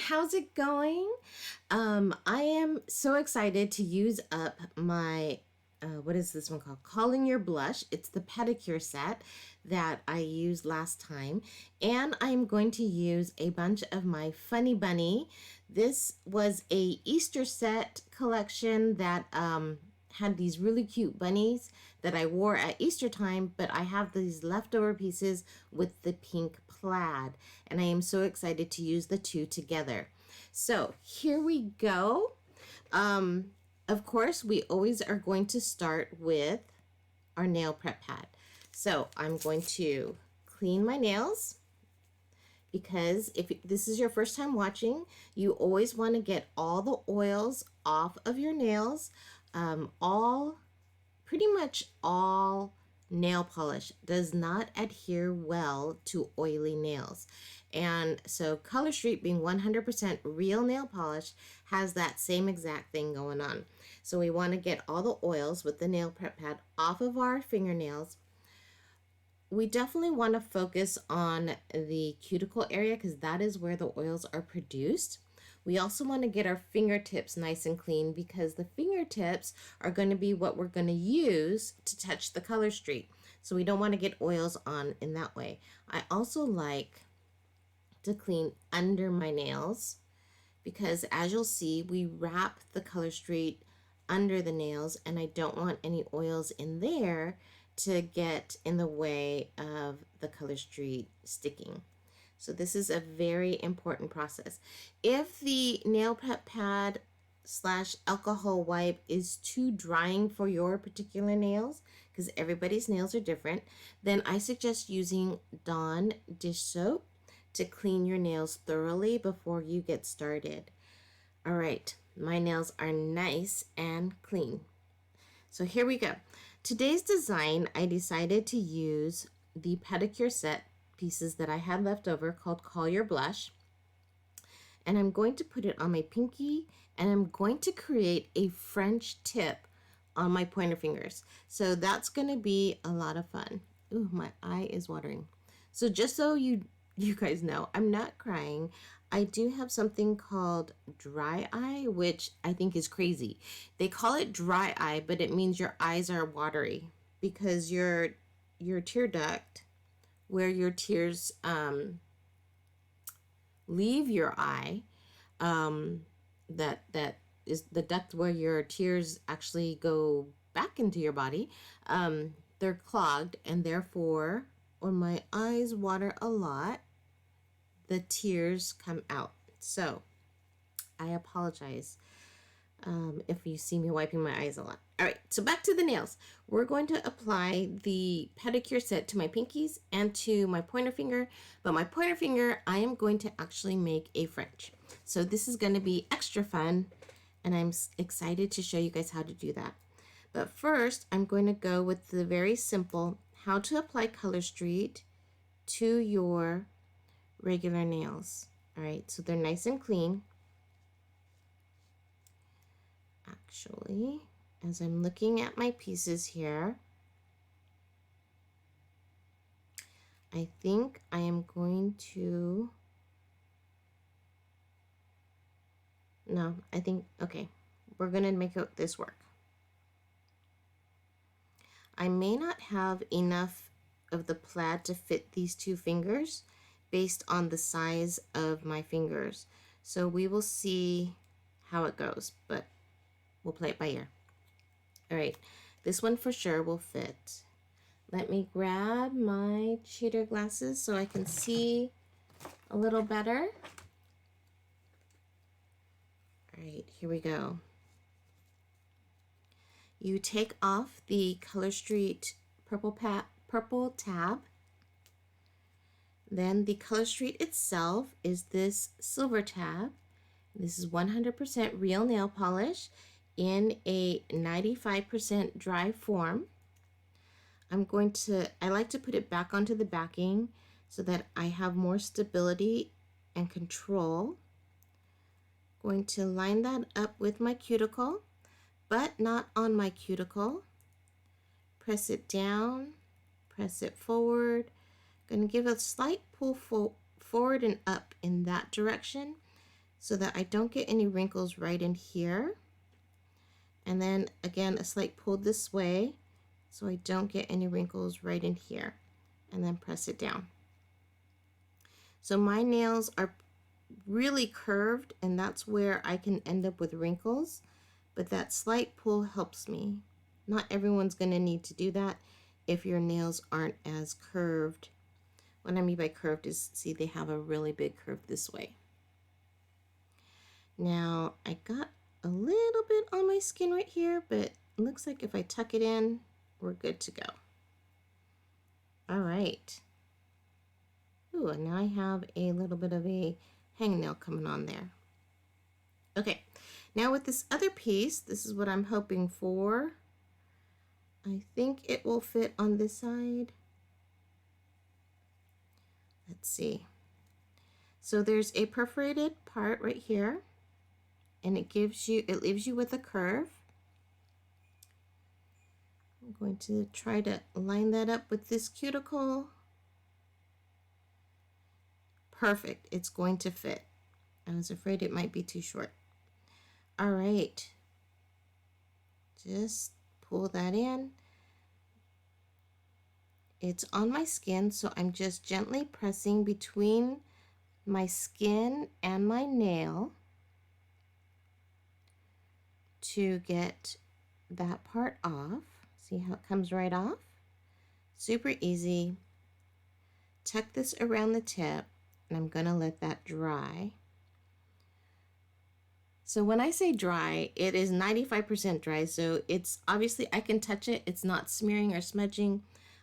how's it going? I am so excited to use up my, what is this one called? Calling Your Blush. It's the pedicure set that I used last time. And I'm going to use a bunch of my Funny Bunny. This was a Easter set collection that had these really cute bunnies that I wore at Easter time, but I have these leftover pieces with the pink plaid, and I am so excited to use the two together. So here we go. Of course, we always are going to start with our nail prep pad. So I'm going to clean my nails, because if this is your first time watching, you always want to get all the oils off of your nails. Pretty much all nail polish does not adhere well to oily nails. And so Color Street, being 100% real nail polish, has that same exact thing going on. So we want to get all the oils with the nail prep pad off of our fingernails. We definitely want to focus on the cuticle area because that is where the oils are produced. We also want to get our fingertips nice and clean because the fingertips are going to be what we're going to use to touch the Color Street. So we don't want to get oils on in that way. I also like to clean under my nails because, as you'll see, we wrap the Color Street under the nails, and I don't want any oils in there to get in the way of the Color Street sticking. So this is a very important process. If the nail prep pad / alcohol wipe is too drying for your particular nails, because everybody's nails are different, then I suggest using Dawn dish soap to clean your nails thoroughly before you get started. All right, my nails are nice and clean. So here we go. Today's design, I decided to use the pedicure set pieces that I had left over called Call Your Blush. And I'm going to put it on my pinky, and I'm going to create a French tip on my pointer fingers. So that's going to be a lot of fun. Ooh, my eye is watering. So just so you guys know, I'm not crying. I do have something called dry eye, which I think is crazy. They call it dry eye, but it means your eyes are watery because your tear duct, where your tears leave your eye, that is the duct where your tears actually go back into your body. They're clogged, and therefore, when my eyes water a lot, the tears come out. So I apologize if you see me wiping my eyes a lot. All right, so back to the nails. We're going to apply the pedicure set to my pinkies and to my pointer finger, but my pointer finger, I am going to actually make a French. So this is going to be extra fun, and I'm excited to show you guys how to do that. But first, I'm going to go with the very simple how to apply Color Street to your regular nails. All right, so they're nice and clean. Actually, as I'm looking at my pieces here, I think I am going to, okay, we're going to make this work. I may not have enough of the plaid to fit these two fingers based on the size of my fingers. So we will see how it goes, but we'll play it by ear. All right, this one for sure will fit. Let me grab my cheater glasses so I can see a little better. All right, here we go. You take off the Color Street purple tab. Then the Color Street itself is this silver tab. This is 100% real nail polish in a 95% dry form. I like to put it back onto the backing so that I have more stability and control. Going to line that up with my cuticle, but not on my cuticle. Press it down, press it forward. Going to give a slight pull forward and up in that direction so that I don't get any wrinkles right in here. And then again, a slight pull this way so I don't get any wrinkles right in here. And then press it down. So my nails are really curved, and that's where I can end up with wrinkles, but that slight pull helps me. Not everyone's going to need to do that if your nails aren't as curved. What I mean by curved is, see, they have a really big curve this way. Now I got a little bit on my skin right here, but it looks like if I tuck it in, we're good to go. All right. Ooh, and now I have a little bit of a hangnail coming on there. Okay, now with this other piece, this is what I'm hoping for. I think it will fit on this side. Let's see. So there's a perforated part right here, and it leaves you with a curve. I'm going to try to line that up with this cuticle. Perfect, it's going to fit. I was afraid it might be too short. All right, just pull that in. It's on my skin, so I'm just gently pressing between my skin and my nail to get that part off. See how it comes right off? Super easy. Tuck this around the tip, and I'm gonna let that dry. So when I say dry, it is 95% dry, so it's obviously I can touch it. It's not smearing or smudging.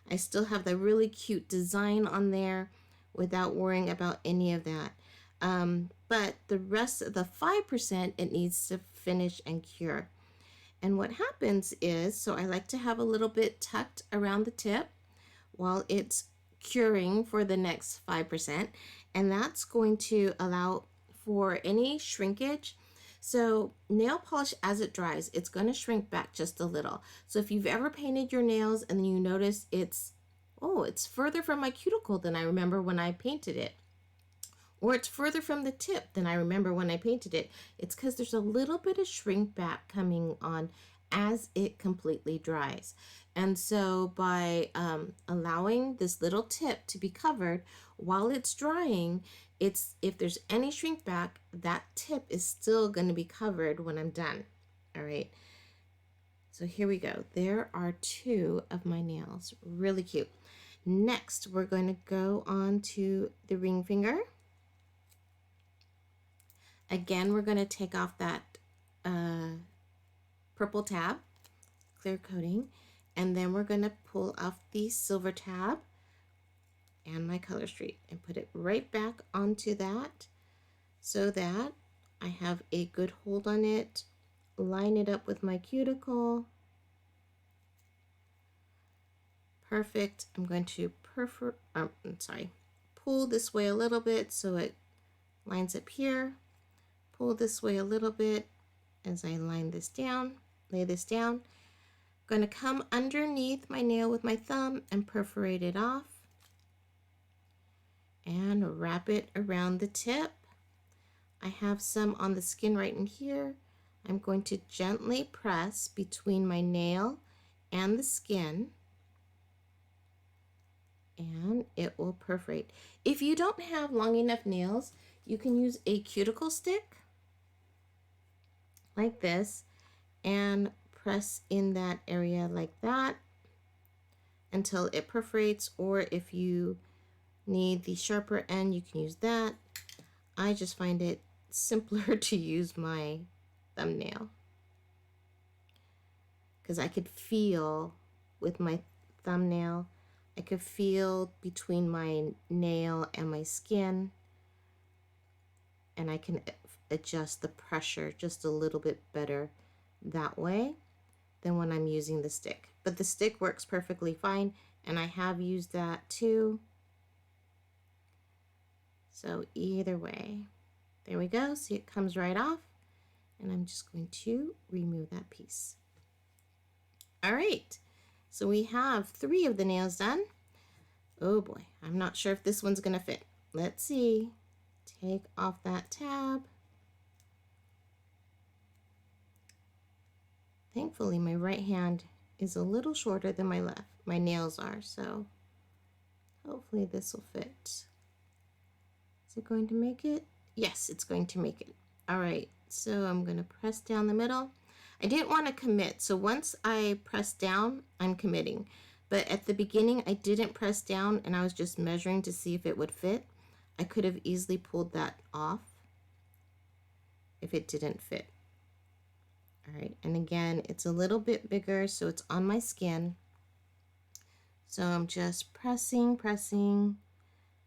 I still have the really cute design on there without worrying about any of that. But the rest of the 5%, it needs to finish and cure. And what happens is, so I like to have a little bit tucked around the tip while it's curing for the next 5%, and that's going to allow for any shrinkage. So nail polish, as it dries, it's going to shrink back just a little. So if you've ever painted your nails and you notice it's further from my cuticle than I remember when I painted it, or it's further from the tip than I remember when I painted it, it's because there's a little bit of shrink back coming on as it completely dries. And so by allowing this little tip to be covered while it's drying, if there's any shrink back, that tip is still going to be covered when I'm done. All right. So here we go. There are 2 of my nails. Really cute. Next, we're going to go on to the ring finger. Again, we're going to take off that purple tab, clear coating, and then we're going to pull off the silver tab and my color street and put it right back onto that so that I have a good hold on it. Line it up with my cuticle. Perfect. I'm going to pull this way a little bit so it lines up here. Pull this way a little bit as I line this down, lay this down. I'm going to come underneath my nail with my thumb and perforate it off and wrap it around the tip. I have some on the skin right in here. I'm going to gently press between my nail and the skin, and it will perforate. If you don't have long enough nails, you can use a cuticle stick like this and press in that area like that until it perforates, or if you need the sharper end, you can use that. I just find it simpler to use my thumbnail because I could feel with my thumbnail, I could feel between my nail and my skin, and I can adjust the pressure just a little bit better that way than when I'm using the stick. But the stick works perfectly fine, and I have used that too. So either way, there we go. See, it comes right off, and I'm just going to remove that piece. All right, so we have 3 of the nails done. Oh boy, I'm not sure if this one's gonna fit. Let's see. Take off that tab. Thankfully, my right hand is a little shorter than my left. My nails are, so hopefully this will fit. Is it going to make it? Yes, it's going to make it. All right, so I'm going to press down the middle. I didn't want to commit, so once I press down, I'm committing. But at the beginning, I didn't press down, and I was just measuring to see if it would fit. I could have easily pulled that off if it didn't fit. All right, and again, it's a little bit bigger, so it's on my skin. So I'm just pressing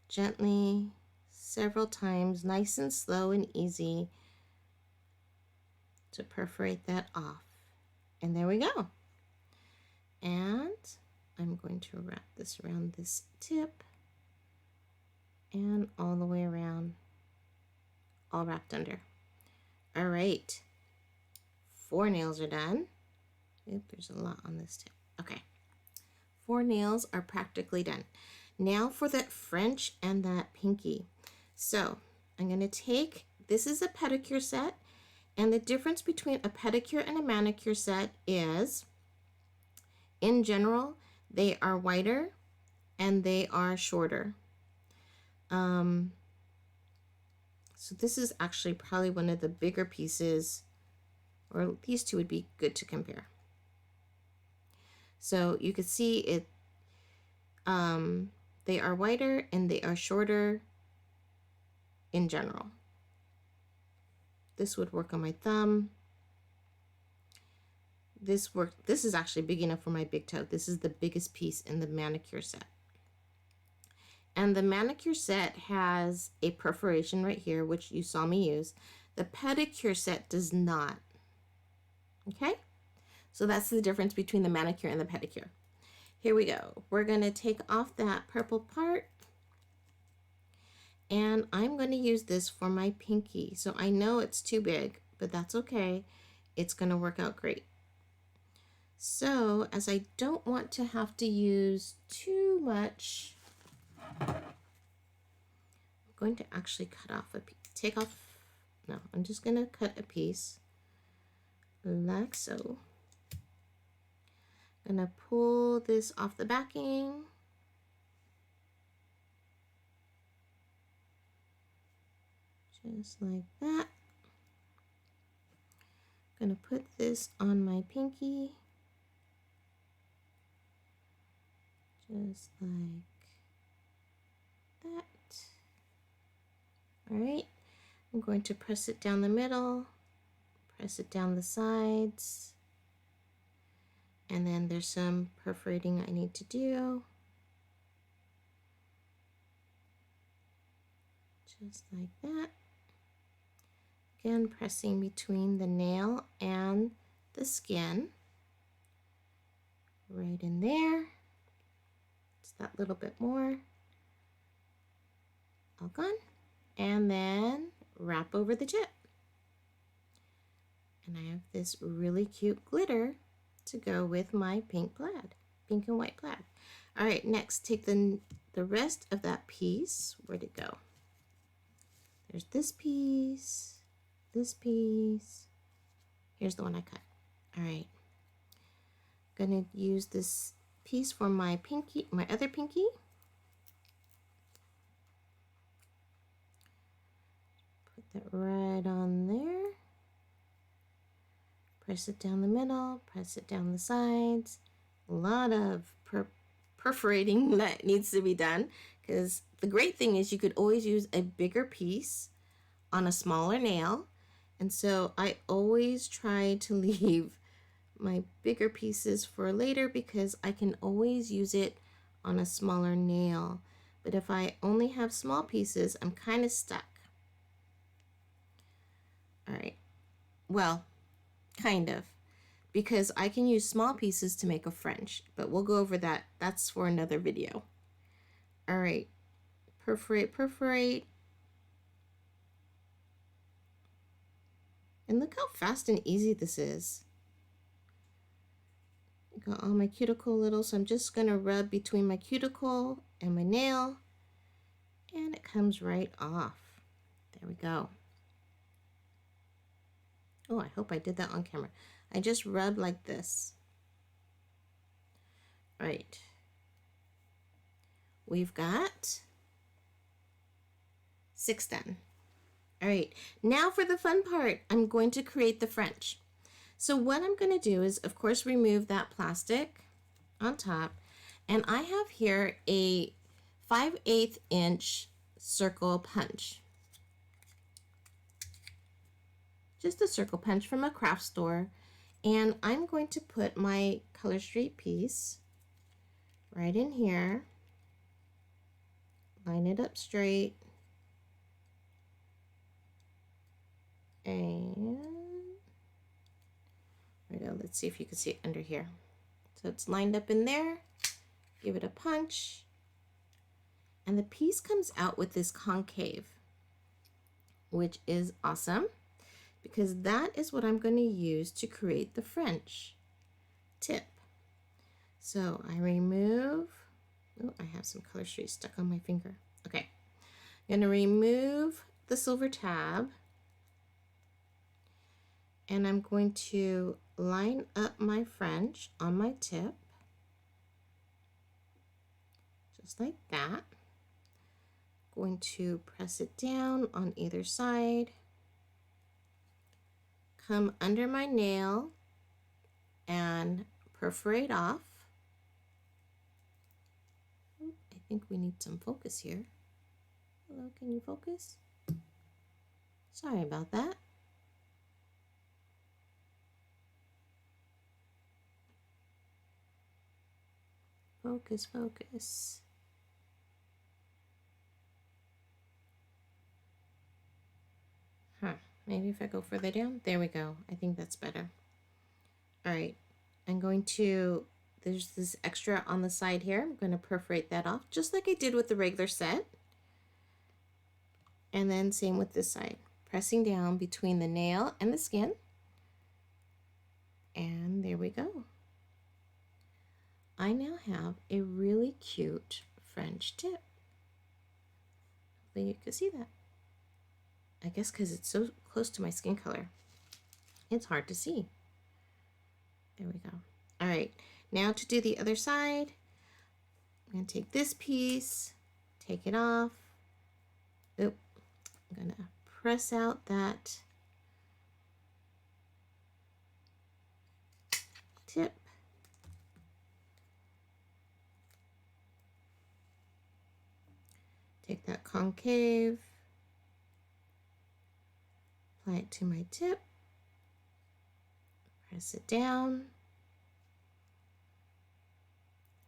gently several times, nice and slow and easy to perforate that off. And there we go. And I'm going to wrap this around this tip and all the way around, all wrapped under. All right, 4 nails are done. Oop, there's a lot on this tip. Okay, 4 nails are practically done. Now for that French and that pinky. So I'm going to take, this is a pedicure set, and the difference between a pedicure and a manicure set is, in general, they are wider and they are shorter. So this is actually probably one of the bigger pieces, or these two would be good to compare. So you can see it, they are wider and they are shorter in general. This would work on my thumb. This is actually big enough for my big toe. This is the biggest piece in the manicure set. And the manicure set has a perforation right here, which you saw me use. The pedicure set does not. Okay? So that's the difference between the manicure and the pedicure. Here we go. We're going to take off that purple part. And I'm going to use this for my pinky. So I know it's too big, but that's okay. It's going to work out great. So as I don't want to have to use too much, I'm going to actually cut off a piece. I'm just going to cut a piece like so. I'm going to pull this off the backing. Just like that. I'm going to put this on my pinky. Just like that. All right, I'm going to press it down the middle, press it down the sides, and then there's some perforating I need to do. Just like that. Again, pressing between the nail and the skin. Right in there. Just that little bit more. All gone. And then wrap over the tip. And I have this really cute glitter to go with my pink plaid, pink and white plaid. All right, next take the rest of that piece. Where'd it go? There's this piece, this piece. Here's the one I cut. All right, I'm gonna use this piece for my pinky, my other pinky. Put that right on there. Press it down the middle, press it down the sides. A lot of perforating that needs to be done, because the great thing is you could always use a bigger piece on a smaller nail. And so I always try to leave my bigger pieces for later because I can always use it on a smaller nail. But if I only have small pieces, I'm kind of stuck. All right, well, kind of, because I can use small pieces to make a French, but we'll go over that. That's for another video. All right, perforate, perforate. And look how fast and easy this is. I got all my cuticle little, so I'm just gonna rub between my cuticle and my nail, and it comes right off. There we go. Oh, I hope I did that on camera. I just rub like this. All right. We've got 6 done. All right, now for the fun part, I'm going to create the French. So what I'm going to do is, of course, remove that plastic on top. And I have here a 5/8 inch circle punch. Just a circle punch from a craft store. And I'm going to put my Color Street piece right in here. Line it up straight. And there we go. Let's see if you can see it under here. So it's lined up in there. Give it a punch. And the piece comes out with this concave, which is awesome because that is what I'm going to use to create the French tip. So I remove, oh, I have some Color Street stuck on my finger. Okay, I'm going to remove the silver tab. And I'm going to line up my French on my tip, just like that. Going to press it down on either side, come under my nail and perforate off. I think we need some focus here. Hello, can you focus? Sorry about that. Focus, focus. Maybe if I go further down. There we go. I think that's better. All right. I'm going to, there's this extra on the side here. I'm going to perforate that off just like I did with the regular set. And then same with this side. Pressing down between the nail and the skin. And there we go. I now have a really cute French tip. Hopefully you can see that. I guess because it's so close to my skin color, it's hard to see. There we go. All right, now to do the other side, I'm going to take this piece, take it off. Oop, I'm going to press out that tip. Take that concave, apply it to my tip, press it down,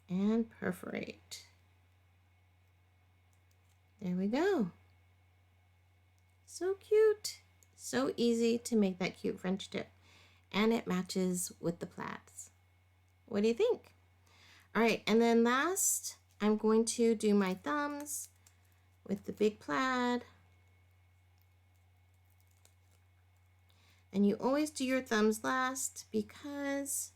and perforate. There we go. So cute. So easy to make that cute French tip. And it matches with the plaids. What do you think? All right, and then last, I'm going to do my thumbs with the big plaid. And you always do your thumbs last because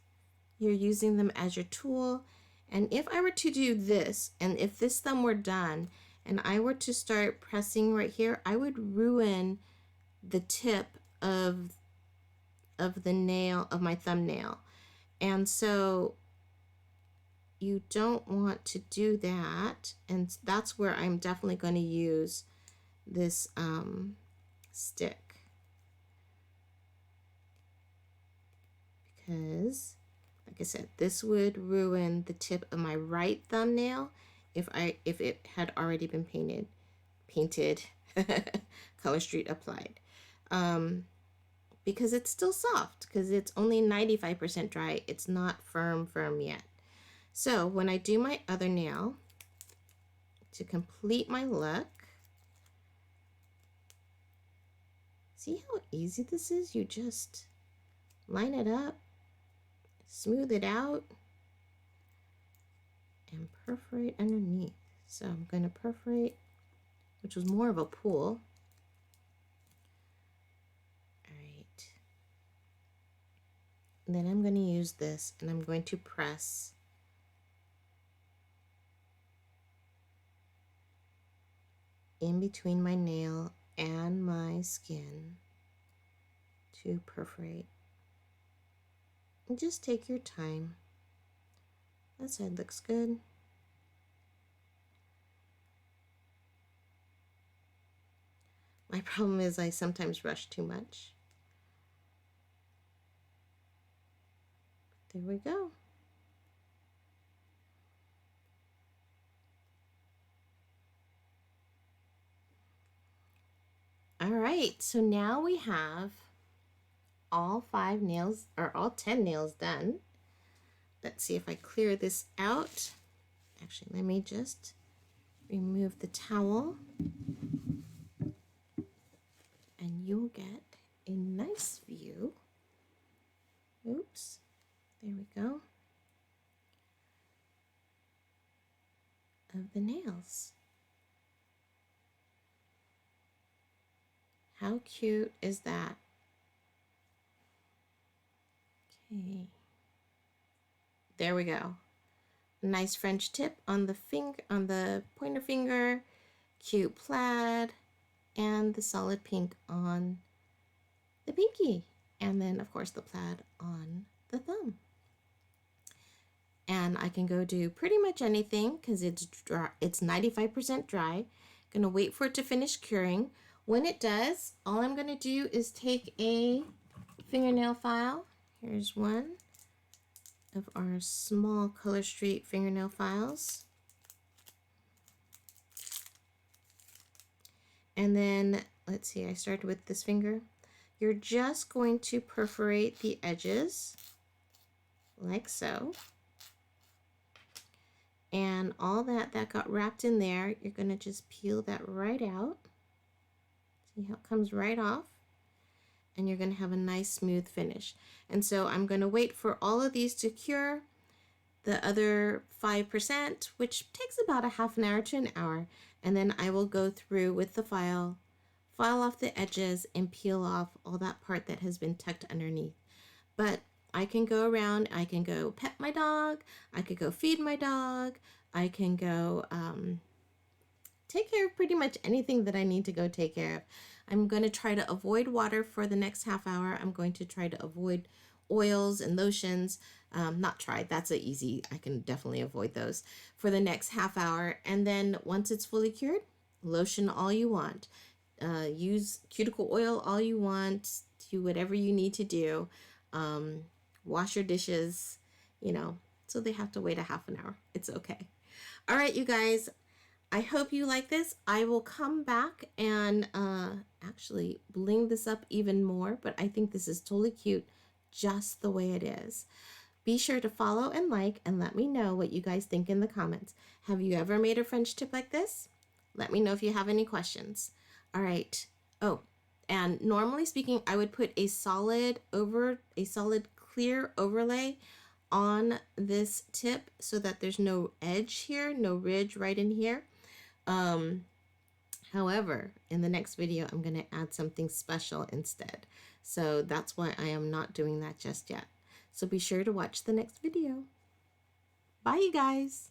you're using them as your tool. And if I were to do this, and if this thumb were done, and I were to start pressing right here, I would ruin the tip of the nail, of my thumbnail. And so you don't want to do that. And that's where I'm definitely going to use this stick. Because, like I said, this would ruin the tip of my right thumbnail if it had already been painted, Color Street applied. Because it's still soft, because it's only 95% dry. It's not firm yet. So when I do my other nail, to complete my look, see how easy this is? You just line it up, smooth it out, and perforate underneath. So I'm going to perforate, which was more of a pull. All right. And then I'm going to use this, and I'm going to press in between my nail and my skin to perforate. And just take your time. That side looks good. My problem is I sometimes rush too much. There we go. All right, so now we have all 5 nails, or all 10 nails done. Let's see if I clear this out. Actually, let me just remove the towel. And you'll get a nice view. Oops, there we go. Of the nails. How cute is that? Okay. There we go. Nice French tip on the pointer finger, cute plaid, and the solid pink on the pinky, and then of course the plaid on the thumb. And I can go do pretty much anything because it's dry, it's 95% dry. Gonna wait for it to finish curing. When it does, all I'm gonna do is take a fingernail file. Here's one of our small Color Street fingernail files. And then, let's see, I started with this finger. You're just going to perforate the edges like so. And all that got wrapped in there, you're gonna just peel that right out. See how it comes right off? And you're gonna have a nice smooth finish. And so I'm gonna wait for all of these to cure, the other 5%, which takes about a half an hour to an hour. And then I will go through with the file off the edges and peel off all that part that has been tucked underneath. But I can go around, I can go pet my dog, I could go feed my dog, I can go take care of pretty much anything that I need to go take care of. I'm going to try to avoid water for the next half hour. I'm going to try to avoid oils and lotions. Not try, that's a easy, I can definitely avoid those for the next half hour. And then once it's fully cured, lotion all you want. Use cuticle oil all you want. Do whatever you need to do. Wash your dishes, you know, so they have to wait a half an hour. It's okay. All right, you guys, I hope you like this. I will come back and actually bling this up even more, but I think this is totally cute just the way it is. Be sure to follow and like and let me know what you guys think in the comments. Have you ever made a French tip like this? Let me know if you have any questions. All right. Oh, and normally speaking, I would put a solid clear overlay on this tip so that there's no edge here, no ridge right in here. However, in the next video, I'm going to add something special instead. So that's why I am not doing that just yet. So be sure to watch the next video. Bye, you guys.